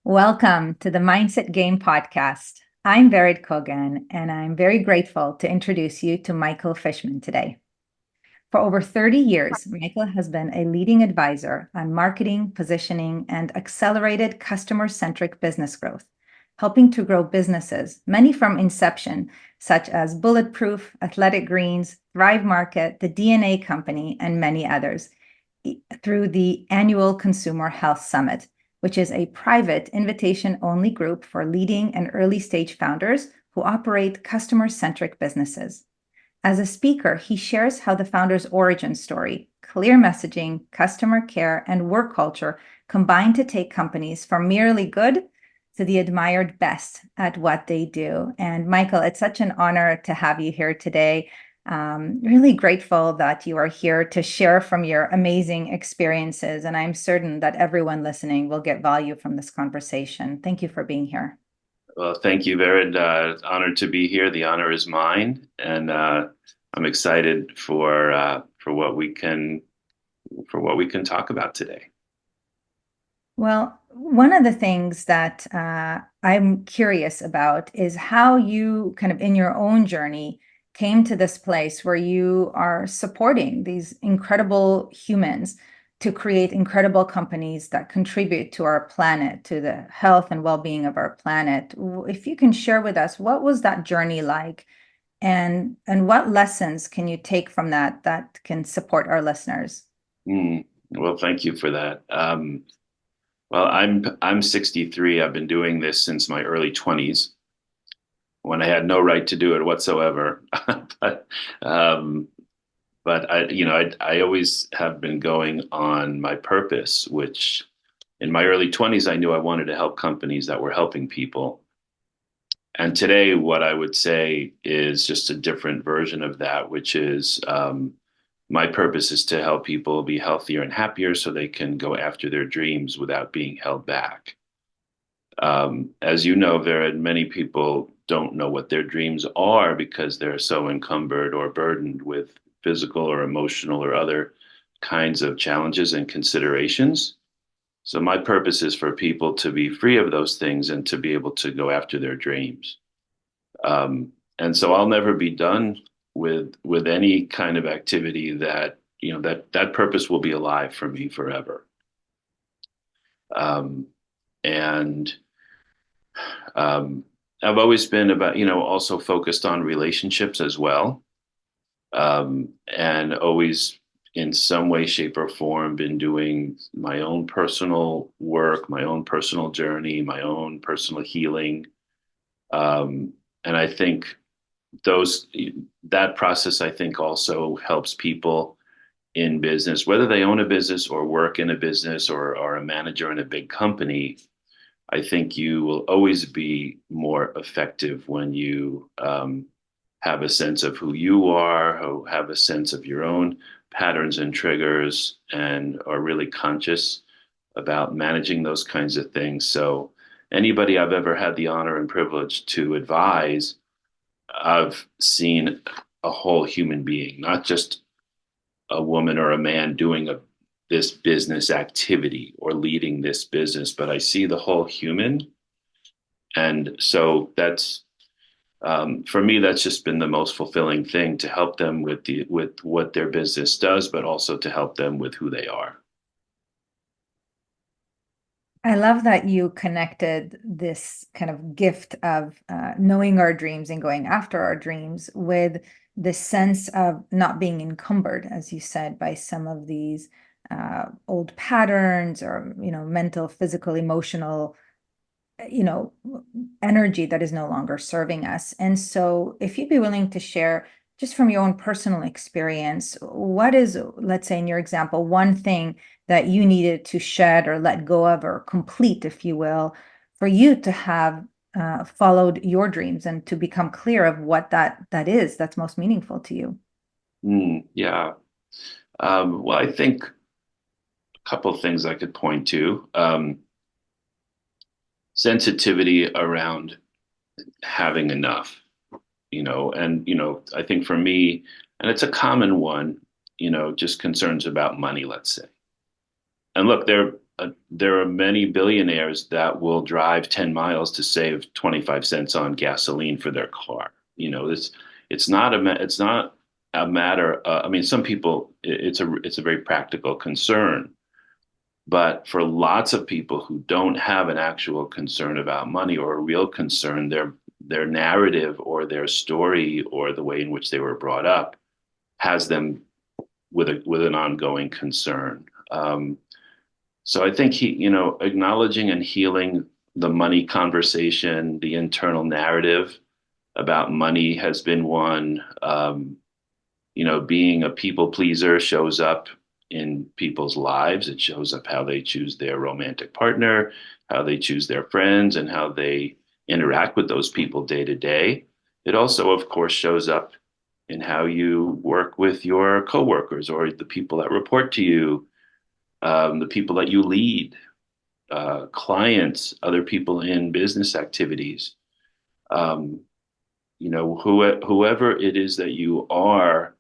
Welcome to the Mindset Game podcast. I'm Vered Kogan, and I'm very grateful to introduce you to Michael Fishman today. For over 30 years, Michael has been a leading advisor on marketing, positioning, and accelerated customer-centric business growth, helping to grow businesses, many from inception, such as Bulletproof, Athletic Greens, Thrive Market, the DNA Company, and many others, through the annual Consumer Health Summit, which is a private invitation-only group for leading and early-stage founders who operate customer-centric businesses. As a speaker, he shares how the founder's origin story, clear messaging, customer care, and work culture combine to take companies from merely good to the admired best at what they do. And Michael, it's such an honor to have you here today. Really grateful that you are here to share from your amazing experiences. And I'm certain that everyone listening will get value from this conversation. Thank you for being here. Well, thank you, Vered. Honored to be here. The honor is mine, and I'm excited for what we can talk about today. Well, one of the things that I'm curious about is how you kind of in your own journey came to this place where you are supporting these incredible humans to create incredible companies that contribute to our planet, to the health and well-being of our planet. If you can share with us, what was that journey like, and what lessons can you take from that can support our listeners? Well, thank you for that. Well, I'm 63. I've been doing this since my early 20s, when I had no right to do it whatsoever. but um, but I always have been going on my purpose, which in my early 20s I knew I wanted to help companies that were helping people. And today, what I would say is just a different version of that, which is my purpose is to help people be healthier and happier so they can go after their dreams without being held back. As you know, many people don't know what their dreams are because they're so encumbered or burdened with physical or emotional or other kinds of challenges and considerations. So my purpose is for people to be free of those things and to be able to go after their dreams. And so I'll never be done with any kind of activity that purpose will be alive for me forever. Um, and I've always been about, also focused on relationships as well. And always in some way, shape, or form been doing my own personal work, my own personal journey, my own personal healing. And I think those that process, I think, also helps people in business, whether they own a business or work in a business or are a manager in a big company. I think you will always be more effective when you have a sense of who you are, who have a sense of your own patterns and triggers, and are really conscious about managing those kinds of things. So anybody I've ever had the honor and privilege to advise, I've seen a whole human being, not just a woman or a man doing this business activity or leading this business, but I see the whole human. And so that's for me, that's just been the most fulfilling thing, to help them with what their business does, but also to help them with who they are. I love that you connected this kind of gift of knowing our dreams and going after our dreams with the sense of not being encumbered, as you said, by some of these old patterns or, mental, physical, emotional, you know, energy that is no longer serving us. And so if you'd be willing to share just from your own personal experience, what is, let's say in your example, one thing that you needed to shed or let go of or complete, if you will, for you to have followed your dreams and to become clear of what that is that's most meaningful to you? Yeah. Well, I think a couple of things I could point to. Sensitivity around having enough, I think for me, and it's a common one, just concerns about money, let's say. And look, there are many billionaires that will drive 10 miles to save 25 cents on gasoline for their car. It's not a matter. I mean, some people, it's a very practical concern. But for lots of people who don't have an actual concern about money or a real concern, their narrative or their story or the way in which they were brought up has them with an ongoing concern. So I think acknowledging and healing the money conversation, the internal narrative about money has been one. Being a people pleaser shows up in people's lives. It shows up how they choose their romantic partner, how they choose their friends, and how they interact with those people day to day. It also, of course, shows up in how you work with your coworkers or the people that report to you, the people that you lead, clients, other people in business activities. Um, whoever it is that you are,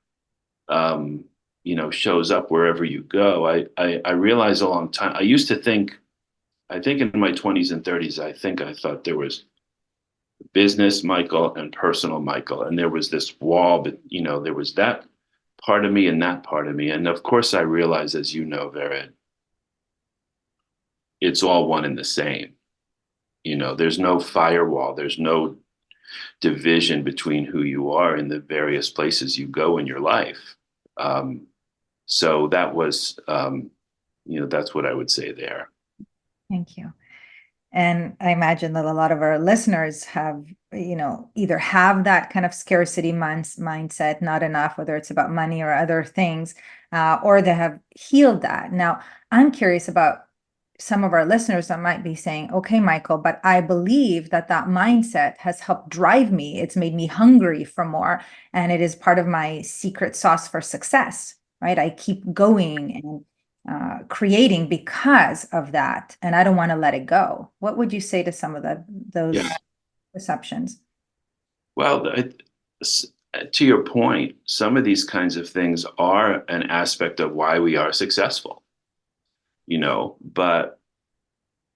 shows up wherever you go. I realized a long time. I used to think, I think in my 20s and 30s, I thought there was business Michael and personal Michael, and there was this wall, but there was that part of me and that part of me. And of course, I realized, as you know, Vered, it's all one and the same. There's no firewall. There's no division between who you are in the various places you go in your life. So that was, that's what I would say there. Thank you. And I imagine that a lot of our listeners have, either have that kind of scarcity mindset, not enough, whether it's about money or other things, or they have healed that. Now, I'm curious about some of our listeners that might be saying, okay, Michael, but I believe that mindset has helped drive me. It's made me hungry for more. And it is part of my secret sauce for success, right? I keep going and creating because of that, and I don't want to let it go. What would you say to some of those Yeah. perceptions? Well, to your point, some of these kinds of things are an aspect of why we are successful, but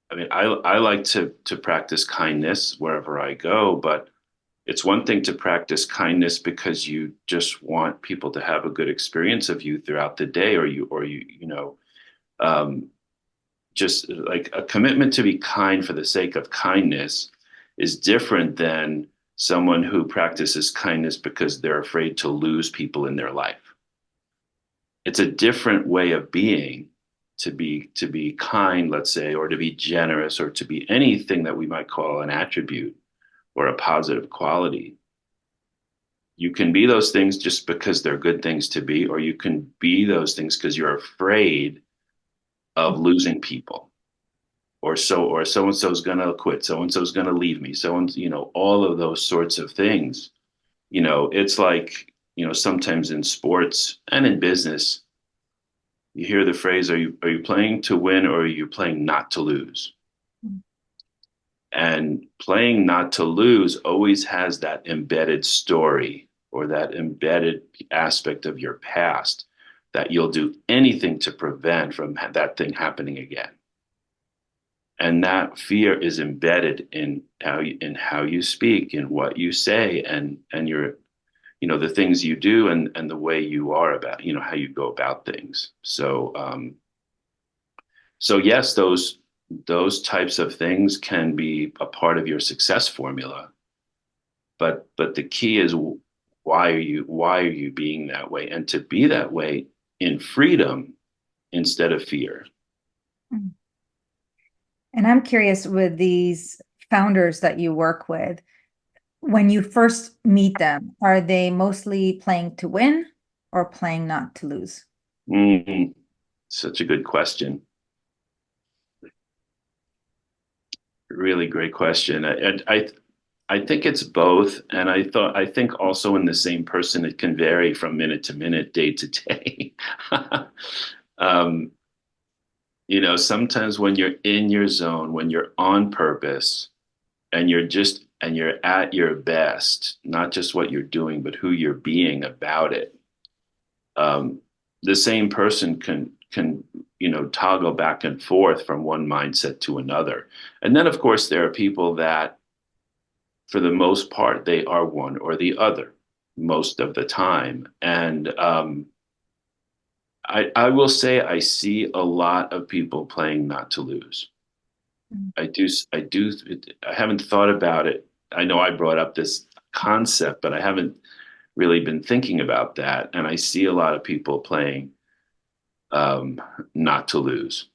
I mean, I like to practice kindness wherever I go, but it's one thing to practice kindness because you just want people to have a good experience of you throughout the day, um, just like a commitment to be kind for the sake of kindness is different than someone who practices kindness because they're afraid to lose people in their life. It's a different way of being to be kind, let's say, or to be generous, or to be anything that we might call an attribute or a positive quality. You can be those things just because they're good things to be, or you can be those things because you're afraid of losing people, or so and so's gonna quit, so and so's gonna leave me, so and all of those sorts of things. It's like, sometimes in sports and in business, you hear the phrase, are you playing to win or are you playing not to lose? And playing not to lose always has that embedded story or that embedded aspect of your past that you'll do anything to prevent from that thing happening again. And that fear is embedded in how you speak, in what you say, and your the things you do, and the way you are about how you go about things. So yes, those types of things can be a part of your success formula, but the key is, why are you being that way, and to be that way in freedom instead of fear. And I'm curious, with these founders that you work with, when you first meet them, are they mostly playing to win or playing not to lose? Mm, Such a good question. Really great question. I think it's both, and I think also in the same person it can vary from minute to minute, day to day. um, Sometimes when you're in your zone, when you're on purpose, and you're at your best, not just what you're doing, but who you're being about it. Um, the same person can toggle back and forth from one mindset to another. And then, of course, there are people that, for the most part, they are one or the other most of the time. And I will say I see a lot of people playing not to lose. Mm. I do. I haven't thought about it. I know I brought up this concept, but I haven't really been thinking about that. And I see a lot of people playing um, not to lose.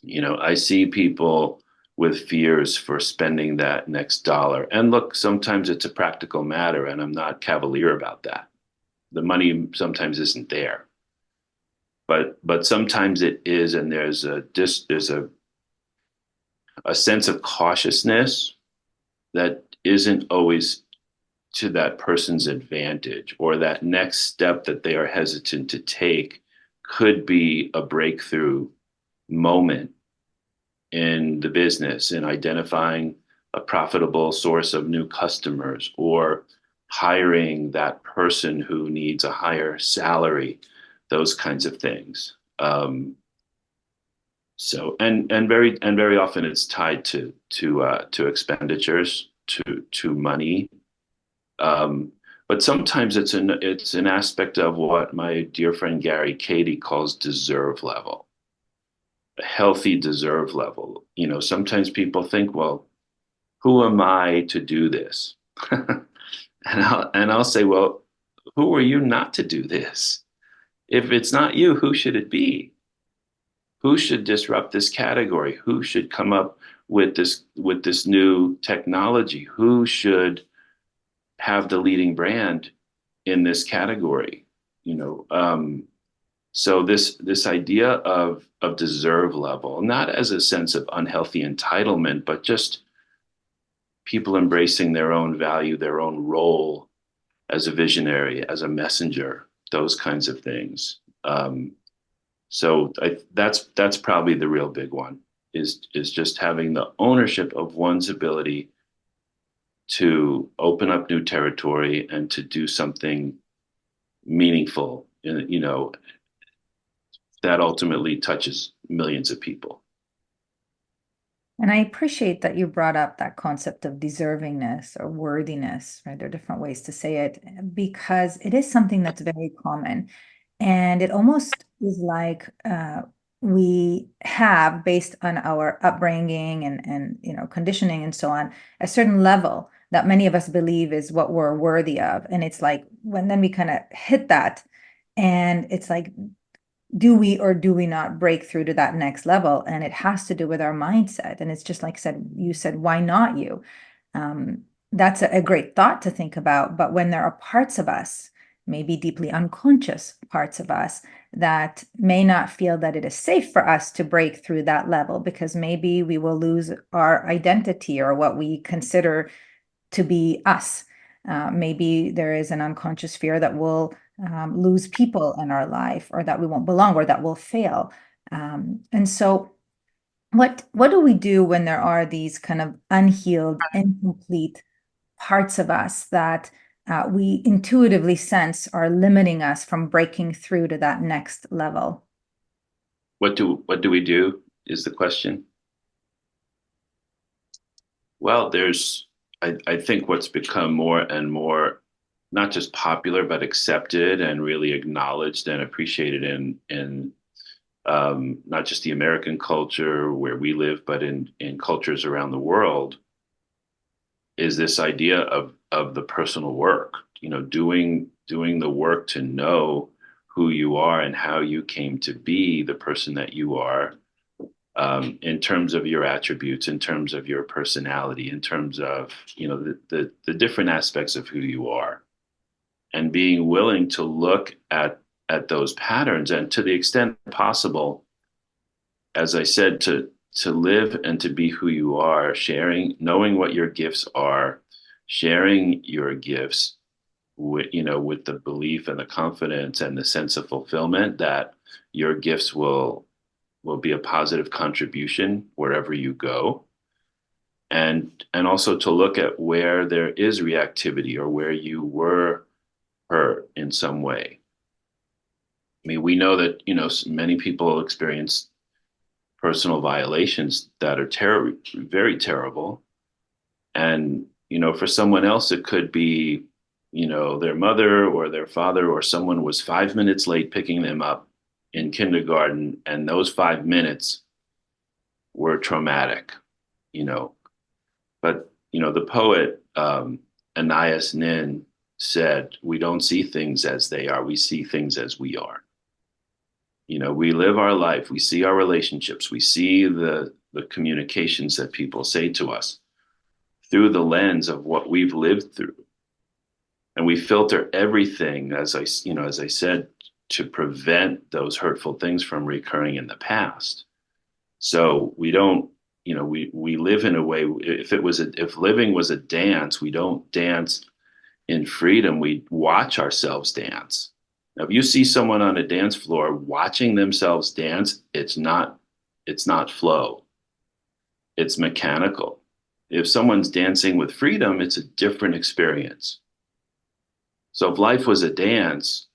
I see people with fears for spending that next dollar. And look, sometimes it's a practical matter, and I'm not cavalier about that. The money sometimes isn't there, but sometimes it is, and there's a sense of cautiousness that isn't always to that person's advantage, or that next step that they are hesitant to take could be a breakthrough moment in the business, in identifying a profitable source of new customers, or hiring that person who needs a higher salary, those kinds of things. So, and very often it's tied to expenditures, to money. Um, but sometimes it's an aspect of what my dear friend Gary Cady calls deserve level, a healthy deserve level. Sometimes people think, well, who am I to do this? And I'll say, well, who are you not to do this? If it's not you, who should it be? Who should disrupt this category? Who should come up with this new technology? Who should have the leading brand in this category? So this idea of deserve level, not as a sense of unhealthy entitlement, but just people embracing their own value, their own role as a visionary, as a messenger, those kinds of things. So that's probably the real big one, is just having the ownership of one's ability to open up new territory and to do something meaningful, that ultimately touches millions of people. And I appreciate that you brought up that concept of deservingness or worthiness, right? There are different ways to say it because it is something that's very common. And it almost is like we have, based on our upbringing and conditioning and so on, a certain level that many of us believe is what we're worthy of. And it's like when then we kind of hit that, and it's like, do we or do we not break through to that next level? And it has to do with our mindset. And it's just like you said, why not you? Um, that's a great thought to think about. But when there are parts of us, maybe deeply unconscious parts of us, that may not feel that it is safe for us to break through that level because maybe we will lose our identity or what we consider to be us. Maybe there is an unconscious fear that we'll lose people in our life, or that we won't belong, or that we'll fail. And so, what do we do when there are these kind of unhealed, incomplete parts of us that we intuitively sense are limiting us from breaking through to that next level? What do we do is the question. Well, I think what's become more and more not just popular, but accepted and really acknowledged and appreciated in not just the American culture where we live, but in cultures around the world, is this idea of the personal work, doing the work to know who you are and how you came to be the person that you are, in terms of your attributes, in terms of your personality, in terms of the different aspects of who you are, and being willing to look at those patterns, and to the extent possible, as I said, to live and to be who you are, sharing, knowing what your gifts are, sharing your gifts with the belief and the confidence and the sense of fulfillment that your gifts will be a positive contribution wherever you go. And also to look at where there is reactivity, or where you were hurt in some way. I mean, we know that, many people experience personal violations that are very terrible. And, for someone else, it could be, their mother or their father or someone was 5 minutes late picking them up in kindergarten. And those 5 minutes were traumatic, you know. But, the poet Anais Nin said, we don't see things as they are, we see things as we are. We live our life, we see our relationships, we see the communications that people say to us through the lens of what we've lived through. And we filter everything, as I said, to prevent those hurtful things from recurring in the past. So we don't, we live in a way, if living was a dance, we don't dance in freedom, we watch ourselves dance. Now, if you see someone on a dance floor watching themselves dance, it's not flow. It's mechanical. If someone's dancing with freedom, it's a different experience. So if life was a dance,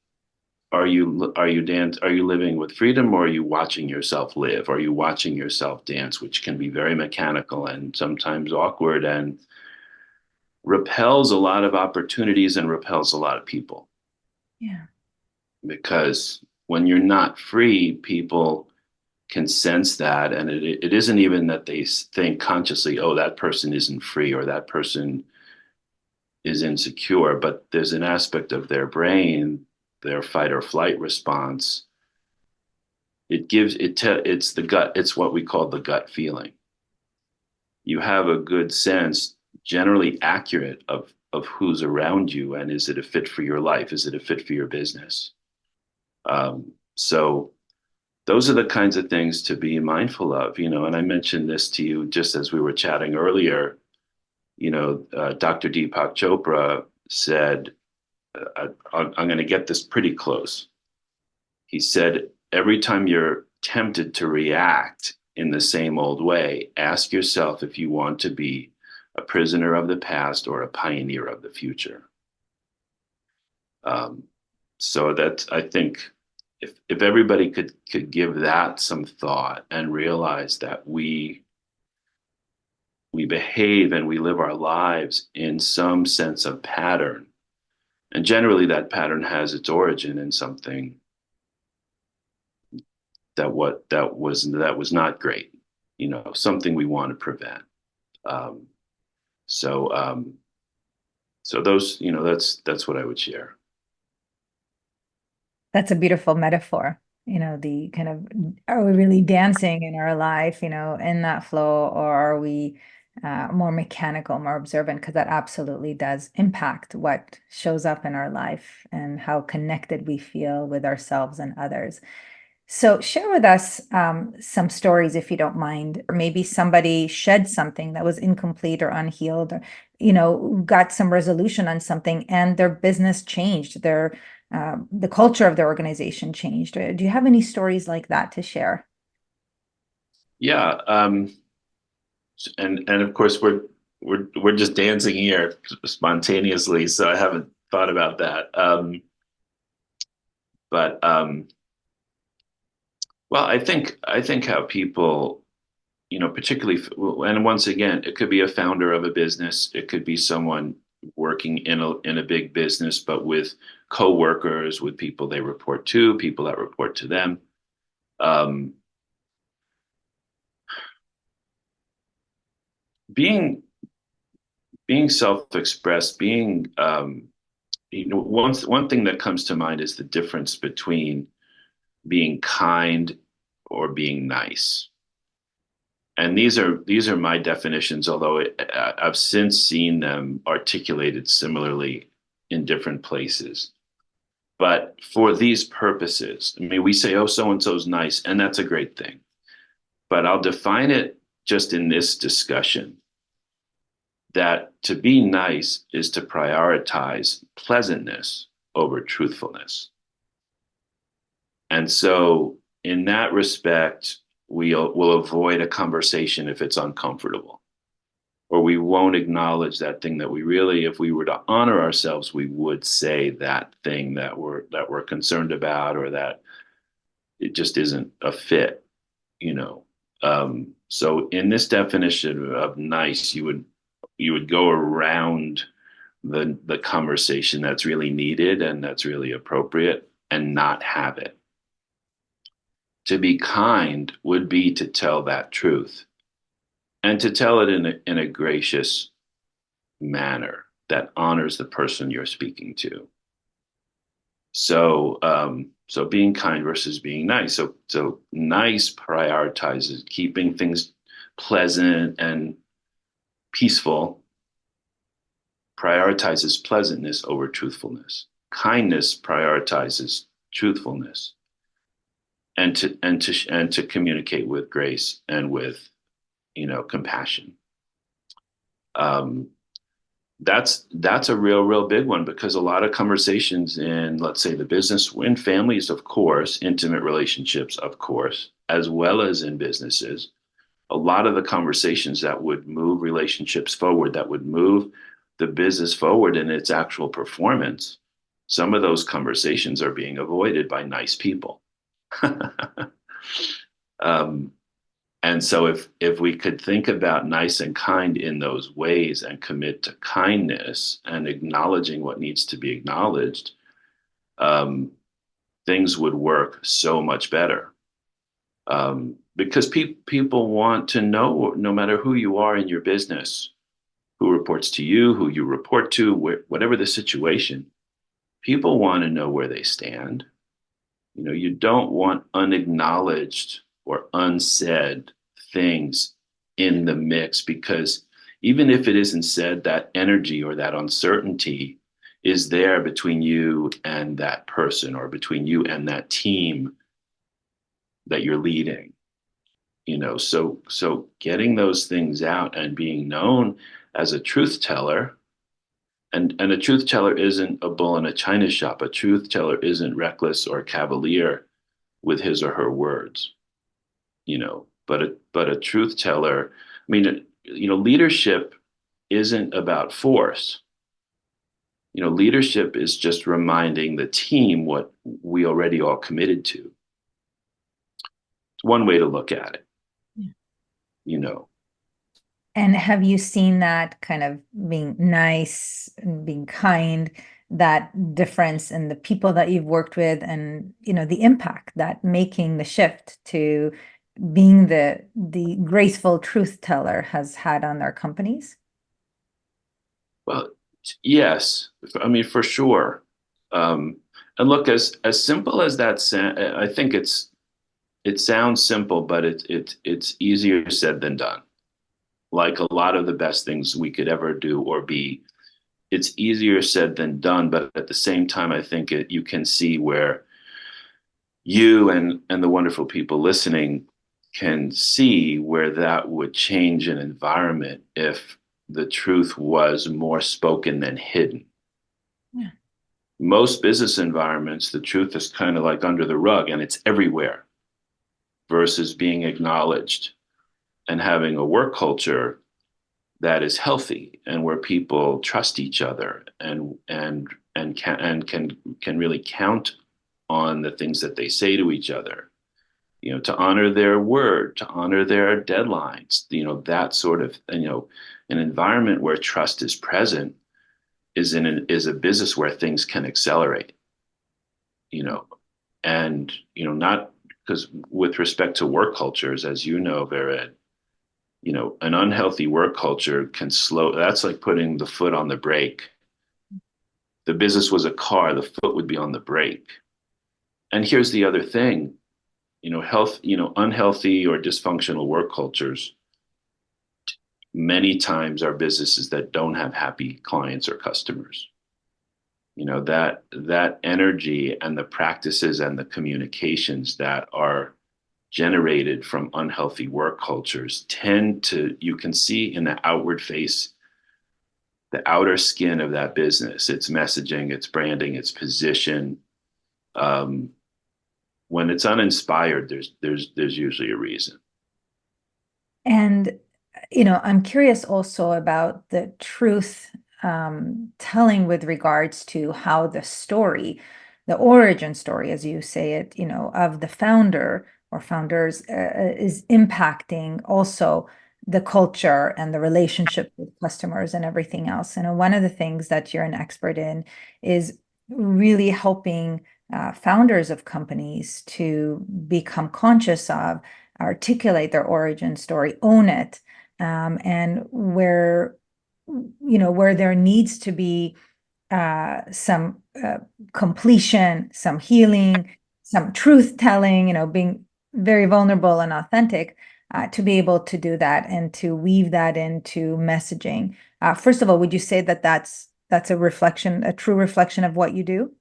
are you living with freedom, or are you watching yourself live? Are you watching yourself dance, which can be very mechanical and sometimes awkward and repels a lot of opportunities and repels a lot of people? Yeah. Because when you're not free, people can sense that. And it isn't even that they think consciously, oh, that person isn't free or that person is insecure, but there's an aspect of their brain, their fight or flight response. It's the gut, it's what we call the gut feeling. You have a good sense, generally accurate, of who's around you, and is it a fit for your life? Is it a fit for your business? So those are the kinds of things to be mindful of, and I mentioned this to you just as we were chatting earlier. Dr. Deepak Chopra said, I'm going to get this pretty close. He said, every time you're tempted to react in the same old way, ask yourself if you want to be a prisoner of the past or a pioneer of the future. So that, I think, if everybody could give that some thought and realize that we behave and we live our lives in some sense of pattern, and generally that pattern has its origin in something that was not great, something we want to prevent. Um, so so those, that's what I would share. That's a beautiful metaphor. The kind of, are we really dancing in our life, in that flow, or are we more mechanical, more observant? Because that absolutely does impact what shows up in our life and how connected we feel with ourselves and others. So share with us some stories, if you don't mind, or maybe somebody shed something that was incomplete or unhealed, or, got some resolution on something and their business changed, the culture of their organization changed. Do you have any stories like that to share? Yeah, and of course we're just dancing here spontaneously, so I haven't thought about that. But well, I think how people, particularly, and once again, it could be a founder of a business, it could be someone working in a big business, but with coworkers, with people they report to, people that report to them. Um, being being self-expressed, being one thing that comes to mind is the difference between being kind or being nice. And these are my definitions, although I've since seen them articulated similarly in different places. But for these purposes, I mean, we say, oh, so and so's nice, and that's a great thing. But I'll define it just in this discussion that to be nice is to prioritize pleasantness over truthfulness. And so, in that respect, we'll avoid a conversation if it's uncomfortable, or we won't acknowledge that thing that we really, if we were to honor ourselves, we would say that thing that we're concerned about, or that it just isn't a fit, you know. So in this definition of nice, you would go around the conversation that's really needed and that's really appropriate and not have it. To be kind would be to tell that truth and to tell it in a gracious manner that honors the person you're speaking to. So being kind versus being nice. So nice prioritizes keeping things pleasant and peaceful, prioritizes pleasantness over truthfulness. Kindness prioritizes truthfulness and to communicate with grace and with compassion. Um, that's a real big one because a lot of conversations in, let's say, the business, in families, of course, intimate relationships, of course, as well as in businesses, a lot of the conversations that would move relationships forward, that would move the business forward in its actual performance, some of those conversations are being avoided by nice people. um, and so if we could think about nice and kind in those ways and commit to kindness and acknowledging what needs to be acknowledged, um, things would work so much better. Because people want to know, no matter who you are in your business, who reports to you, who you report to, whatever the situation, people want to know where they stand. You don't want unacknowledged or unsaid things in the mix because even if it isn't said, that energy or that uncertainty is there between you and that person or between you and that team that you're leading. So getting those things out and being known as a truth teller, and a truth teller isn't a bull in a china shop. A truth teller isn't reckless or cavalier with his or her words, but a truth teller, I mean, leadership isn't about force. Leadership is just reminding the team what we already all committed to. It's one way to look at it, Yeah. you know. And have you seen that kind of being nice and being kind, that difference in the people that you've worked with and, the impact that making the shift to being the graceful truth teller has had on their companies? Well, yes, I mean, for sure. Um, and look, as simple as that, I think it sounds simple, but it's easier said than done. Like a lot of the best things we could ever do or be, it's easier said than done. But at the same time, I think you can see where you and the wonderful people listening can see where that would change an environment if the truth was more spoken than hidden. Yeah. Most business environments, the truth is kind of like under the rug and it's everywhere versus being acknowledged and having a work culture that is healthy and where people trust each other and can really count on the things that they say to each other, to honor their word, to honor their deadlines, that sort of, an environment where trust is present is a business where things can accelerate, you know, and, not because with respect to work cultures, as you know, Vered, an unhealthy work culture can slow, that's like putting the foot on the brake. The business was a car, the foot would be on the brake. And here's the other thing, unhealthy or dysfunctional work cultures many times are businesses that don't have happy clients or customers. That energy and the practices and the communications that are generated from unhealthy work cultures tend to, you can see in the outward face, the outer skin of that business, its messaging, its branding, its position. Um, when it's uninspired, there's usually a reason. And, I'm curious also about the truth telling with regards to how the the origin story, as you say it, of the founder or founders is impacting also the culture and the relationship with customers and everything else. And one of the things that you're an expert in is really helping founders of companies to become conscious of, articulate their origin story, own it, and where there needs to be some completion, some healing, some truth telling, being very vulnerable and authentic, to be able to do that and to weave that into messaging. First of all, would you say that that's a true reflection of what you do?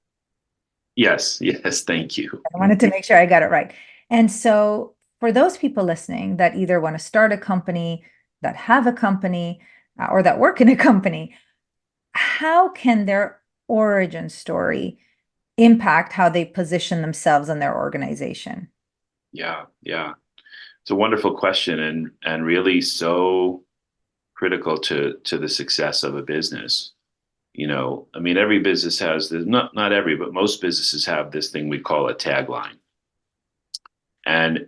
Yes, yes, thank you. I wanted to make sure I got it right. And so for those people listening that either want to start a company, that have a company, or that work in a company, how can their origin story impact how they position themselves in their organization? Yeah, yeah. It's a wonderful question, and really so critical to the success of a business. I mean, every business has this, not every, but most businesses have this thing we call a tagline. And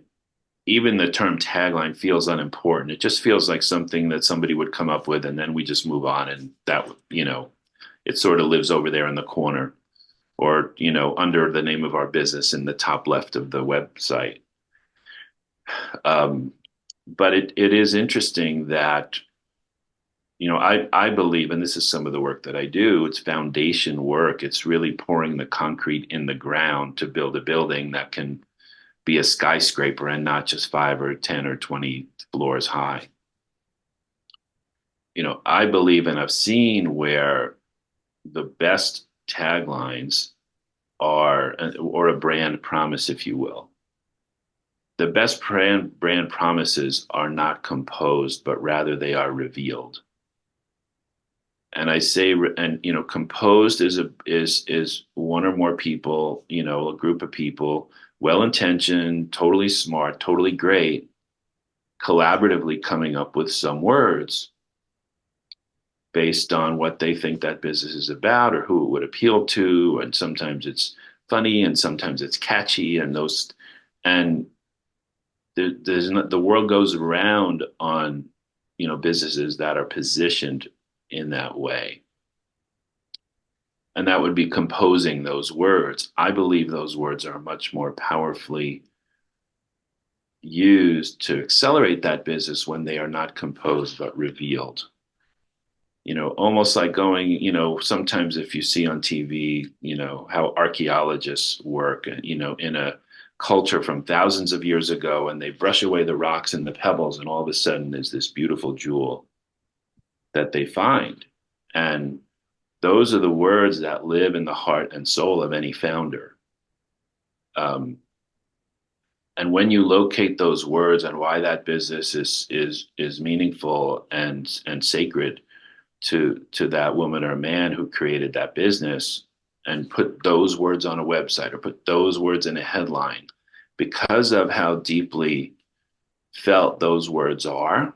even the term tagline feels unimportant. It just feels like something that somebody would come up with, and then we just move on, and it sort of lives over there in the corner, or under the name of our business in the top left of the website. Um, but it is interesting that I believe, and this is some of the work that I do, it's foundation work. It's really pouring the concrete in the ground to build a building that can be a skyscraper and not just 5 or 10 or 20 floors high. I believe, and I've seen where the best taglines are, or a brand promise, if you will. The best brand promises are not composed, but rather they are revealed. And I say, and composed is one or more people, a group of people, well-intentioned, totally smart, totally great, collaboratively coming up with some words based on what they think that business is about or who it would appeal to. And sometimes it's funny, and sometimes it's catchy, and there's not, the world goes around on businesses that are positioned in that way. And that would be composing those words. I believe those words are much more powerfully used to accelerate that business when they are not composed but revealed. Almost like going, sometimes if you see on TV, how archaeologists work, in a culture from thousands of years ago, and they brush away the rocks and the pebbles, and all of a sudden there's this beautiful jewel that they find. And those are the words that live in the heart and soul of any founder. And when you locate those words and why that business is meaningful and sacred to that woman or man who created that business, and put those words on a website or put those words in a headline, because of how deeply felt those words are,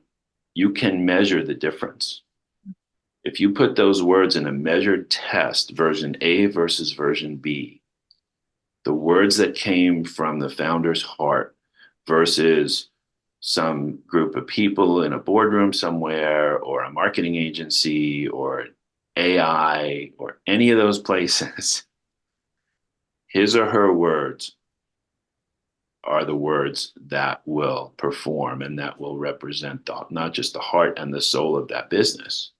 you can measure the difference. If you put those words in a measured test, version A versus version B, the words that came from the founder's heart versus some group of people in a boardroom somewhere, or a marketing agency, or AI, or any of those places, his or her words are the words that will perform and that will represent not just the heart and the soul of that business.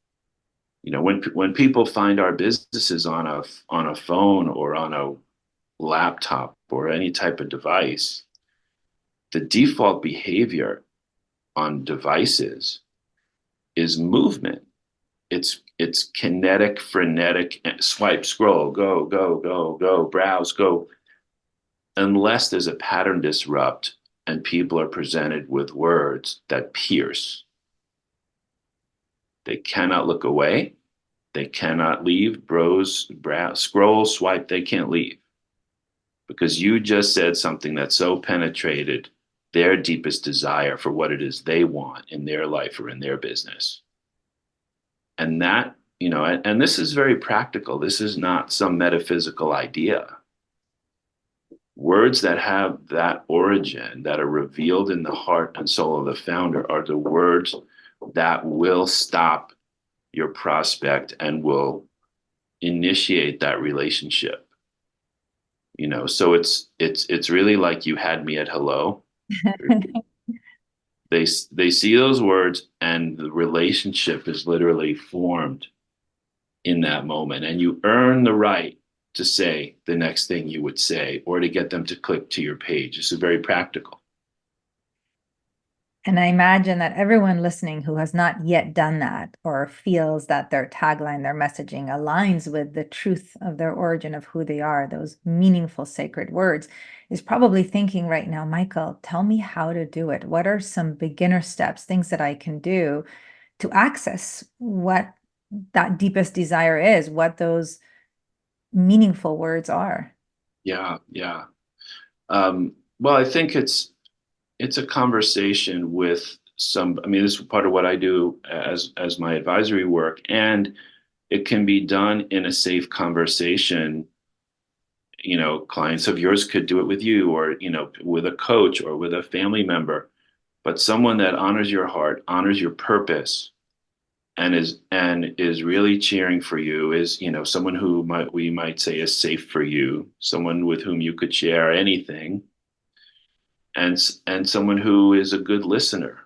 When people find our businesses on a phone or on a laptop or any type of device, the default behavior on devices is movement. It's kinetic, frenetic, swipe, scroll, go, go, go, go, browse, go. Unless there's a pattern disrupt and people are presented with words that pierce. They cannot look away. They cannot leave, browse, scroll, swipe, they can't leave. Because you just said something that so penetrated their deepest desire for what it is they want in their life or in their business. And that, and this is very practical. This is not some metaphysical idea. Words that have that origin, that are revealed in the heart and soul of the founder, are the words that will stop your prospect and will initiate that relationship. So it's really like you had me at hello. They see those words and the relationship is literally formed in that moment, and you earn the right to say the next thing you would say or to get them to click to your page. This is very practical. And I imagine that everyone listening who has not yet done that or feels that their tagline, their messaging aligns with the truth of their origin of who they are, those meaningful sacred words, is probably thinking right now, Michael, tell me how to do it. What are some beginner steps, things that I can do to access what that deepest desire is, what those meaningful words are? Yeah, yeah. Well, I think it's a conversation with some. I mean, this is part of what I do as my advisory work, and it can be done in a safe conversation. Clients of yours could do it with you, or with a coach or with a family member, but someone that honors your heart, honors your purpose, and is really cheering for you, is someone who we might say is safe for you, someone with whom you could share anything, and someone who is a good listener,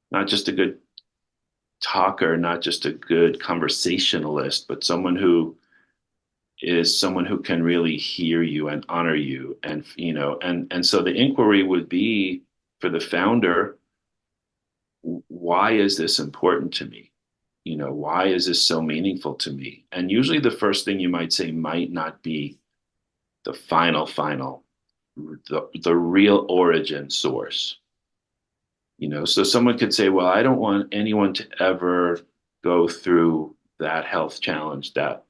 not just a good talker, not just a good conversationalist, but someone who can really hear you and honor you. And so the inquiry would be for the founder, why is this important to me? Why is this so meaningful to me? And usually the first thing you might say might not be the final, the real origin source. So someone could say, well, I don't want anyone to ever go through that health challenge that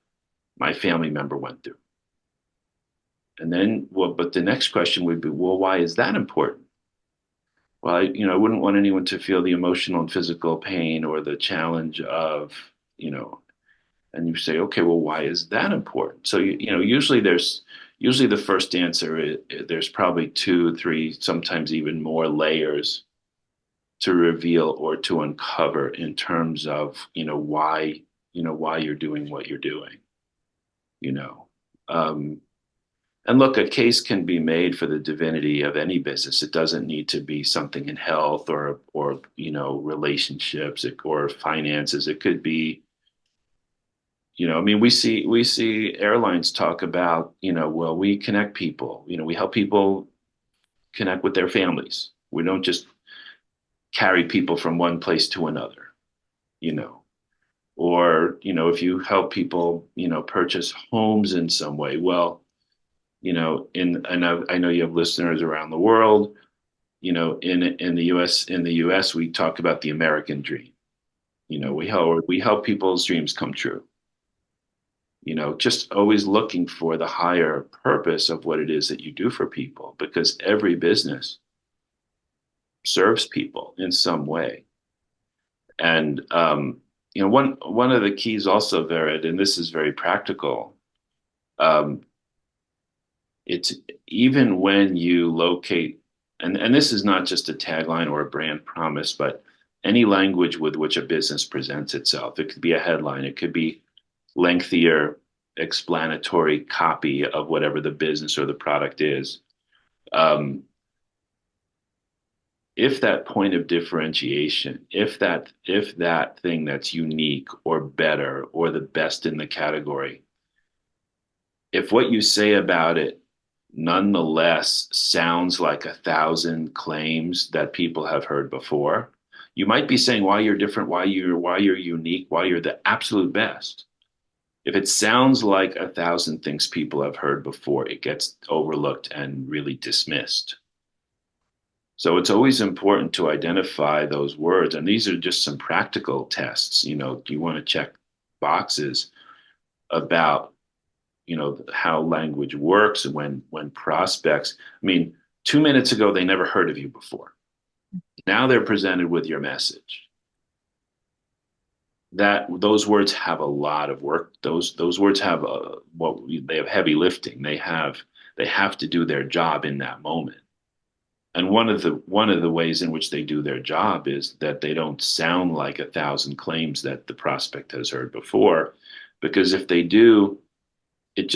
my family member went through. And then, well, but the next question would be, well, why is that important? Well, I wouldn't want anyone to feel the emotional and physical pain or the challenge of, you know, and you say, okay, well, why is that important? So, usually the first answer is, there's probably two, three, sometimes even more layers to reveal or to uncover in terms of, why you're doing what you're doing, you know. Um, And look, a case can be made for the divinity of any business. It doesn't need to be something in health or relationships or finances. It could be, I mean, we see airlines talk about, well, we connect people. We help people connect with their families. We don't just carry people from one place to another, you know. Or, if you help people, purchase homes in some way, well, I know you have listeners around the world. In the U.S., we talk about the American dream. We help people's dreams come true. Just always looking for the higher purpose of what it is that you do for people, because every business serves people in some way. And one of the keys also, Vered, and this is very practical. Um, it's even when you locate, and this is not just a tagline or a brand promise, but any language with which a business presents itself. It could be a headline, it could be lengthier explanatory copy of whatever the business or the product is. If that point of differentiation, if that thing that's unique or better or the best in the category, if what you say about it nonetheless sounds like 1,000 claims that people have heard before, you might be saying why you're different, why you're unique, why you're the absolute best. If it sounds like 1,000 things people have heard before, it gets overlooked and really dismissed. So it's always important to identify those words. And these are just some practical tests. Do you want to check boxes about, how language works when prospects, I mean, 2 minutes ago, they never heard of you before. Now they're presented with your message. That those words have a lot of work. Those words have they have heavy lifting. They have They have to do their job in that moment. And one of the ways in which they do their job is that they don't sound like 1,000 claims that the prospect has heard before, because if they do, it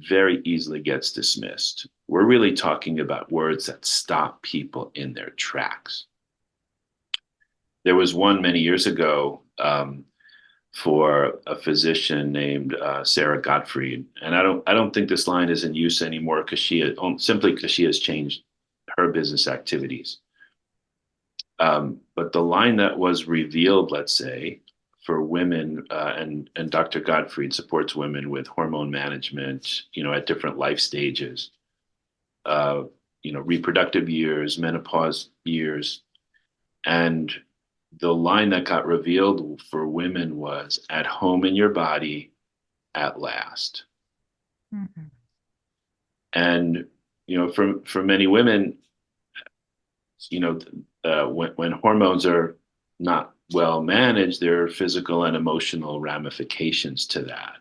very easily gets dismissed. We're really talking about words that stop people in their tracks. There was one many years ago, for a physician named Sarah Gottfried, and I don't think this line is in use anymore because simply because she has changed her business activities. But the line that was revealed, let's say, for women, and Dr. Gottfried supports women with hormone management, at different life stages, uh, reproductive years, menopause years, and the line that got revealed for women was "at home in your body at last." Mhm. And for many women, when hormones are not well managed, there are physical and emotional ramifications to that.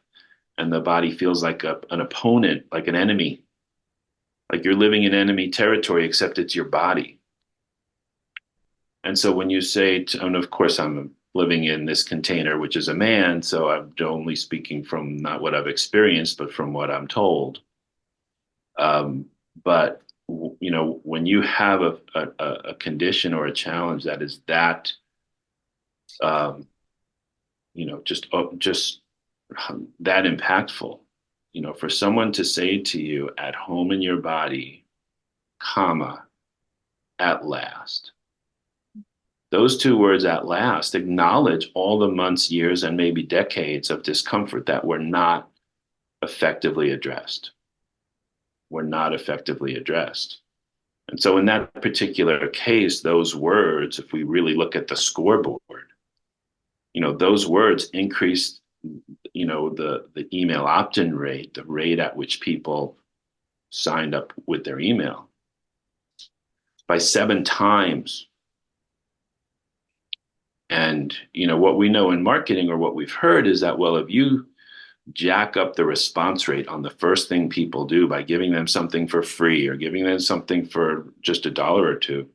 And the body feels like an opponent, like an enemy, like you're living in enemy territory, except it's your body. And so when you say, and of course, I'm living in this container, which is a man, so I'm only speaking from not what I've experienced, but from what I'm told. But when you have a condition or a challenge that is that um, just that impactful, for someone to say to you, "at home in your body, comma, at last." Those two words, "at last," acknowledge all the months, years, and maybe decades of discomfort that were not effectively addressed. Were not effectively addressed. And so in that particular case, those words, if we really look at the scoreboard, those words increased, the email opt-in rate, the rate at which people signed up with their email, by 7 times. And what we know in marketing, or what we've heard, is that, well, if you jack up the response rate on the first thing people do by giving them something for free or giving them something for just $1 or $2,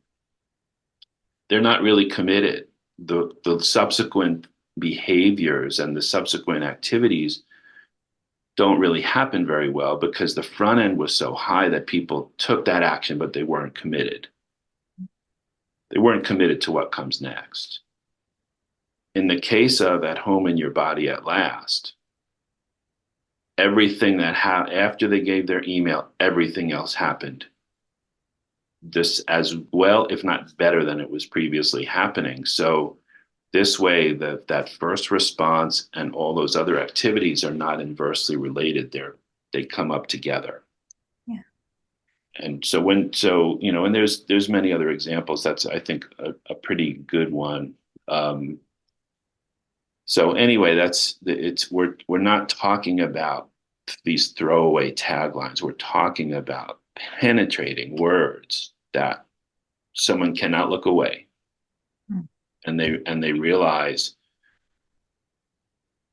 they're not really committed. The subsequent behaviors and the subsequent activities don't really happen very well because the front end was so high that people took that action, but they weren't committed. They weren't committed to what comes next. In the case of "at home in your body at last," everything after they gave their email, everything else happened this as well, if not better than it was previously happening. So this way, that first response and all those other activities are not inversely related. They come up together. Yeah. And so and there's many other examples. That's, I think, a pretty good one. So anyway, we're not talking about these throwaway taglines. We're talking about penetrating words that someone cannot look away, Mm. and they realize,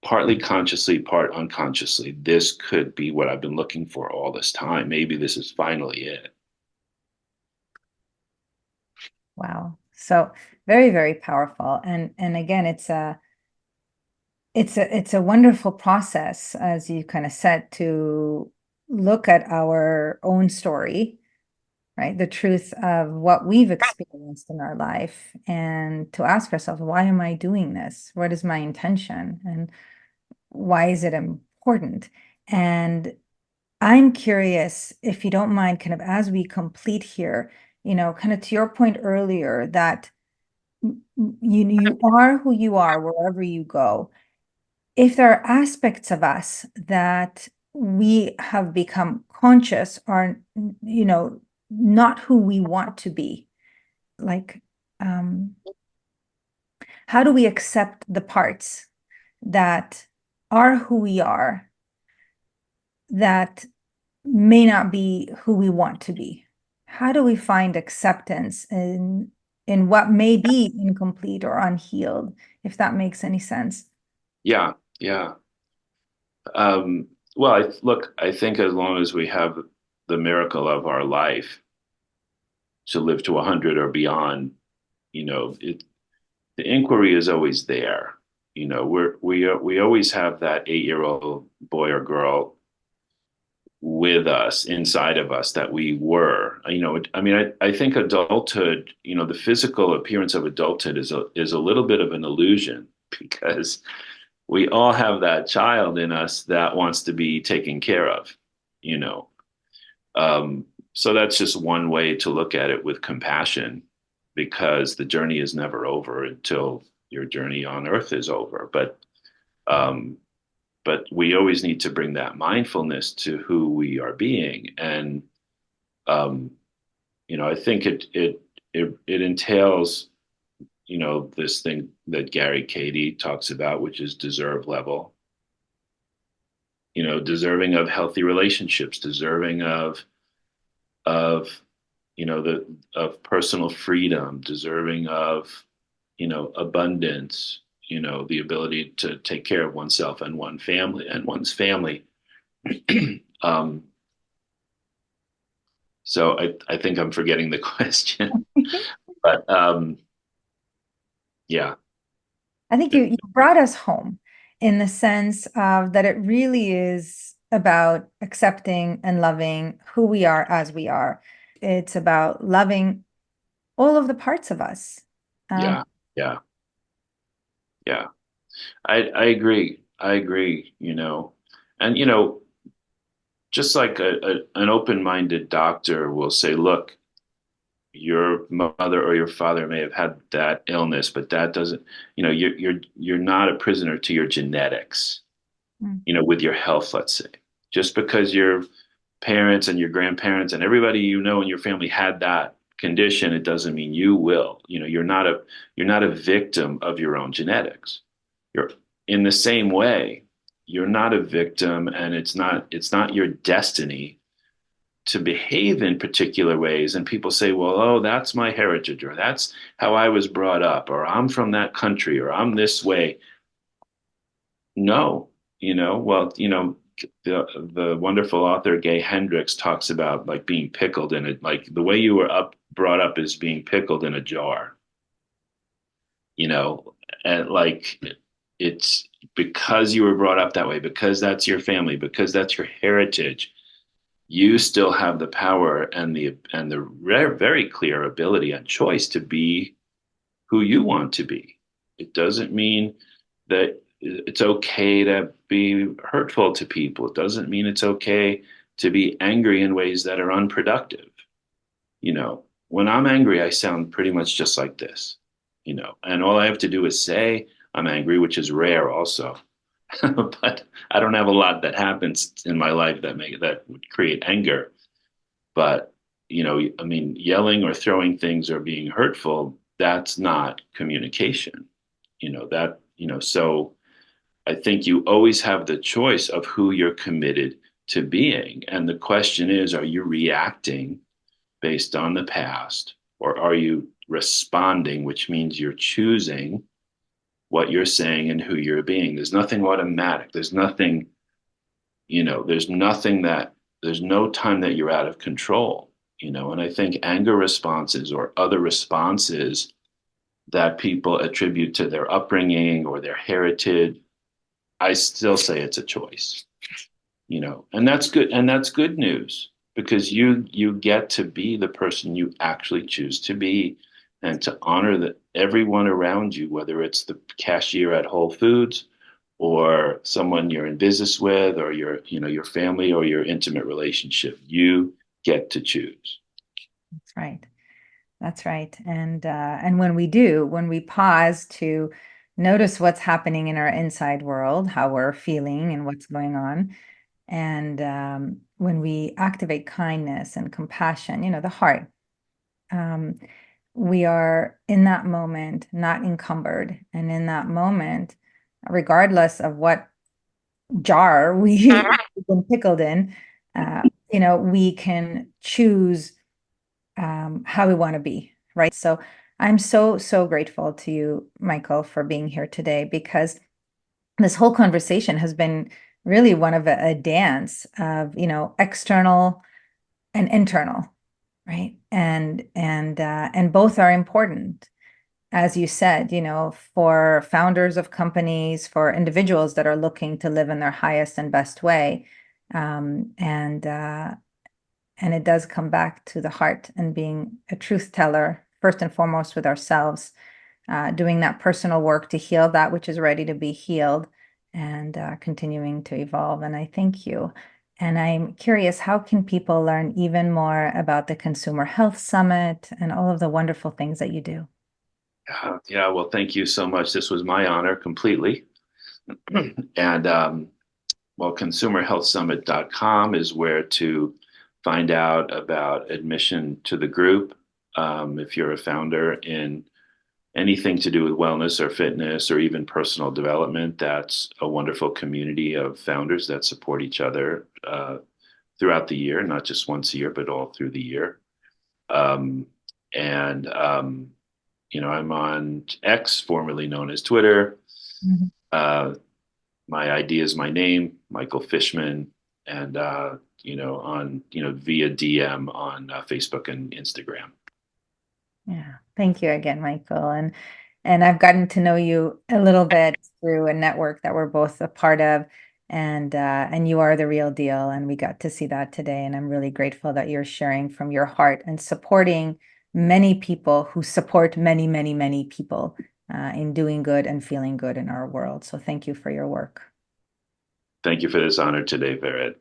partly consciously, part unconsciously, this could be what I've been looking for all this time. Maybe this is finally it. Wow. So very, very powerful. And again, it's a wonderful process, as you kind of said, to look at our own story, right? The truth of what we've experienced in our life, and to ask ourselves, why am I doing this? What is my intention? And why is it important? And I'm curious, if you don't mind, kind of as we complete here, kind of to your point earlier, that you are who you are wherever you go. If there are aspects of us that we have become conscious are, not who we want to be, like, um, how do we accept the parts that are who we are that may not be who we want to be? How do we find acceptance in what may be incomplete or unhealed, if that makes any sense? Yeah, yeah. Well, look, I think as long as we have the miracle of our life to live to 100 or beyond, the inquiry is always there. We always have that 8-year-old boy or girl with us, inside of us, that we were. I think adulthood, the physical appearance of adulthood is a little bit of an illusion, because we all have that child in us that wants to be taken care of, you know. So that's just one way to look at it, with compassion, because the journey is never over until your journey on earth is over. Um, but we always need to bring that mindfulness to who we are being. And um, I think it entails, this thing that Gary Cady talks about, which is deserve level. Deserving of healthy relationships, deserving of the of personal freedom, deserving of abundance, the ability to take care of oneself and one's family. um, so I think I'm forgetting the question, but yeah. I think you brought us home in the sense of that it really is about accepting and loving who we are as we are. It's about loving all of the parts of us. Um, Yeah, yeah, yeah. I agree. I agree, and just like an open-minded doctor will say, look, your mother or your father may have had that illness, but that doesn't, you're not a prisoner to your genetics, mm, with your health, let's say. Just because your parents and your grandparents and everybody in your family had that condition, it doesn't mean you will. You're not a victim of your own genetics. You're in the same way, you're not a victim, and it's not your destiny to behave in particular ways. And people say, well, oh, that's my heritage, or that's how I was brought up, or I'm from that country, or I'm this way. No, well, the wonderful author Gay Hendricks talks about, like, being pickled in it, like the way you were brought up is being pickled in a jar, and like, it's because you were brought up that way, because that's your family, because that's your heritage. You still have the power and the very clear ability and choice to be who you want to be. It doesn't mean that it's okay to be hurtful to people. It doesn't mean it's okay to be angry in ways that are unproductive. When I'm angry, I sound pretty much just like this, and all I have to do is say I'm angry, which is rare also. But I don't have a lot that happens in my life that would create anger. But I mean, yelling or throwing things or being hurtful, that's not communication. So I think you always have the choice of who you're committed to being. And the question is, are you reacting based on the past, or are you responding, which means you're choosing what you're saying and who you're being? There's nothing automatic. There's no time that you're out of control, and I think anger responses or other responses that people attribute to their upbringing or their heritage, I still say it's a choice, and that's good. And that's good news, because you get to be the person you actually choose to be, and to honor everyone around you, whether it's the cashier at Whole Foods, or someone you're in business with, or your family, or your intimate relationship. You get to choose. that's right. That's right. And when we do, when we pause to notice what's happening in our inside world, how we're feeling and what's going on, and when we activate kindness and compassion, the heart, um, we are in that moment not encumbered. And in that moment, regardless of what jar we've been pickled in, uh, we can choose how we want to be, right? So I'm so, so grateful to you, Michael, for being here today, because this whole conversation has been really one of a dance of, external and internal, right? And both are important. As you said, for founders of companies, for individuals that are looking to live in their highest and best way. Um, and uh, and it does come back to the heart and being a truth teller, first and foremost with ourselves, doing that personal work to heal that which is ready to be healed and continuing to evolve. And I thank you. And I'm curious, how can people learn even more about the Consumer Health Summit and all of the wonderful things that you do? Yeah, well, thank you so much. This was my honor completely. And well, consumerhealthsummit.com is where to find out about admission to the group. If you're a founder in anything to do with wellness or fitness or even personal development, that's a wonderful community of founders that support each other throughout the year, not just once a year, but all through the year. Um, and I'm on X, formerly known as Twitter. Mhm. Uh, my ID is my name, Michael Fishman, and on via DM on Facebook and Instagram. Yeah. Thank you again, Michael. And I've gotten to know you a little bit through a network that we're both a part of. And you are the real deal. And we got to see that today. And I'm really grateful that you're sharing from your heart and supporting many people who support many, many, many people in doing good and feeling good in our world. So thank you for your work. Thank you for this honor today, Vered.